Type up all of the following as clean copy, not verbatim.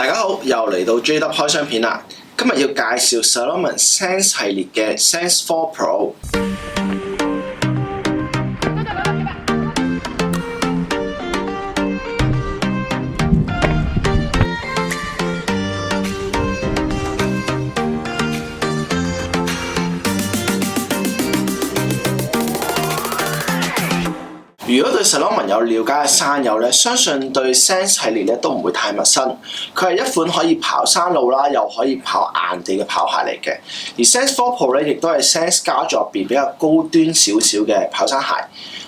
大家好，又嚟到 JW 開箱片啦。今日要介紹 Salomon Sense 系列嘅 Sense 4 Pro。如果對 Salomon 有了解嘅山友咧，相信對 Sense 系列咧都唔會太陌生。佢係一款可以跑山路啦，又可以跑硬地嘅跑鞋嚟嘅。而 Sense 4 Pro 咧，亦都係 Sense 家族入邊比較高端少少嘅跑山鞋。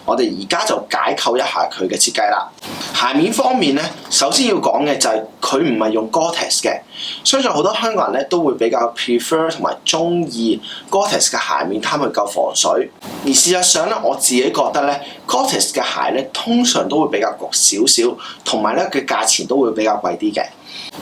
我哋而家就解構一下佢嘅設計啦。鞋面方面咧，首先要講嘅就係佢唔係用 Gore-Tex 嘅。相信好多香港人咧都會比較 prefer 同埋中意 Gore-Tex 嘅鞋面，貪佢夠防水。而事實上咧，我自己覺得咧 Gore-Tex 嘅鞋咧通常都會比較焗少少，同埋咧嘅價錢都會比較貴啲嘅。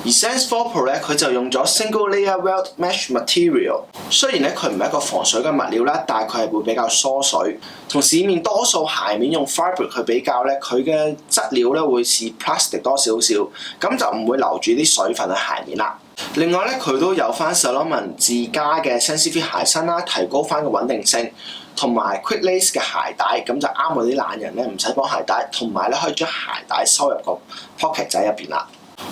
而 Sense 4 Pro 咧，佢就用咗 Single Layer Welt Mesh Material。雖然咧佢唔係一個防水嘅物料啦，但係佢係會比較疏水。同市面多數鞋面用 fabric 去比較咧，佢嘅質料咧會似 plastic 多少少，咁就唔會留住啲水分喺鞋面啦。另外咧，佢都有翻 Salomon 自家嘅 Sense Fit 鞋身啦，提高翻個穩定性，同埋 Quick Lace 嘅鞋帶，咁就啱我啲懶人咧，唔使綁鞋帶，同埋咧可以將鞋帶收入個 pocket 仔入邊啦。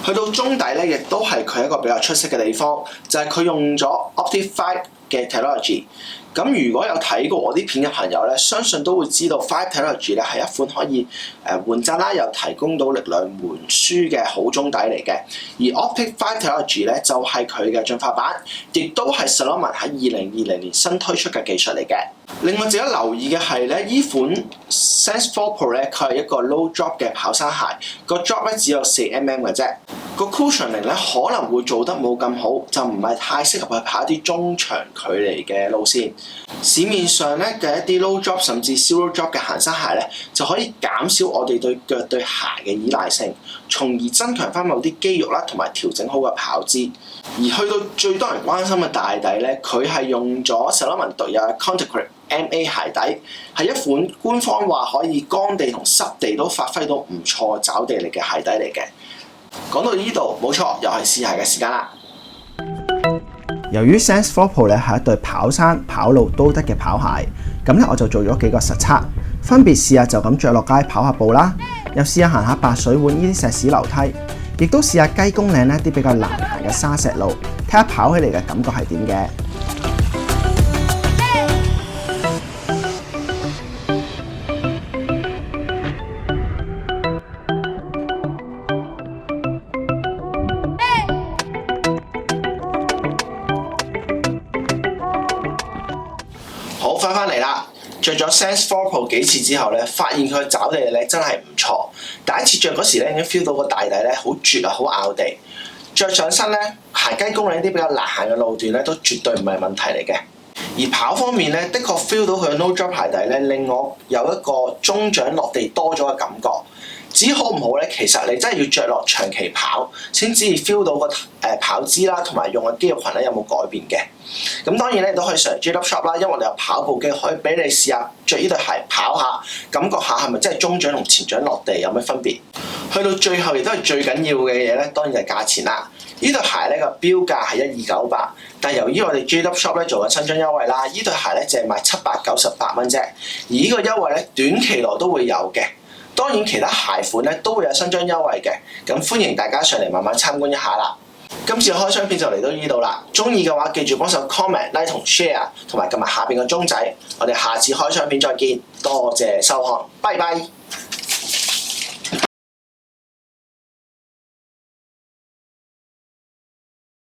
去到中底咧，亦都係佢一個比較出色嘅地方，就係佢用咗 Optic 5嘅 technology。咁如果有睇過我啲片嘅朋友咧，相信都會知道5 technology 咧係一款可以緩震啦，又提供到力量緩舒嘅好中底嚟嘅。而 Optic 5 technology 咧就係佢嘅進化版，亦都係 Salomon 喺2020年新推出嘅技術嚟嘅。另外值得留意嘅係咧，依款 Sense 4 Pro 咧，佢係一個 low drop 嘅跑山鞋，個 drop 咧只有4mm 嘅啫。個 cushioning 咧可能會做得冇咁好，就唔係太適合去跑一啲中長距離嘅路線。市面上咧嘅一啲 low drop 甚至 zero drop 嘅行山鞋咧，就可以減少我哋對腳對鞋嘅依賴性，從而增強翻某啲肌肉啦，同埋調整好嘅跑姿。而去到最多人關心嘅大底咧，佢係用咗 Salomon 獨有嘅 Contact MA 鞋底，係一款官方話可以乾地同濕地都發揮到唔錯抓地力嘅鞋底嚟嘅。講到呢度冇錯，又係試鞋嘅時間啦。由於 Sense 4 Pro 咧係一對跑山跑路都得嘅跑鞋，咁咧我就做咗幾個實測，分別試下就咁着落街跑下步啦，又試下行下白水灣呢啲石屎樓梯，亦都試下雞公嶺呢啲比較難行嘅沙石路，睇下跑起嚟嘅感覺係點嘅。好，翻嚟啦！着咗 Sense 4 Pro 幾次之後咧，發現佢嘅抓地力咧真係唔錯。第一次着嗰時咧，已經 feel 到個大底咧好絕啊，好咬地。着上身咧，行雞公嶺啲比較難行嘅路段咧，都絕對唔係問題嚟嘅。而跑方面咧，的確 feel 到佢嘅 no drop 鞋底咧，令我有一個中掌落地多咗嘅感覺。至於好唔好咧，其實你真係要着落長期跑，先至 feel 到個跑姿啦，同埋用嘅肌肉群咧有冇改變嘅。咁當然咧，你都可以上 JW Shop 啦，因為我哋有跑步機可以俾你試下着呢對鞋跑下，感覺下係咪真係中掌同前掌落地有咩分別。去到最後亦都係最緊要嘅嘢咧，當然就係價錢啦。呢對鞋咧個標價係1298，但係由於我哋 JW Shop 咧做緊新張優惠啦，呢對鞋咧淨係賣798蚊啫。而呢個優惠咧短期內都會有嘅。當然其他鞋款咧都會有新張優惠嘅，咁歡迎大家上嚟慢慢參觀一下啦。今次嘅開箱片就嚟到呢度啦，鍾意嘅話記住幫手 comment、like 同 share， 同埋撳埋下邊個鐘仔。我哋下次開箱片再見，多謝收看，拜拜。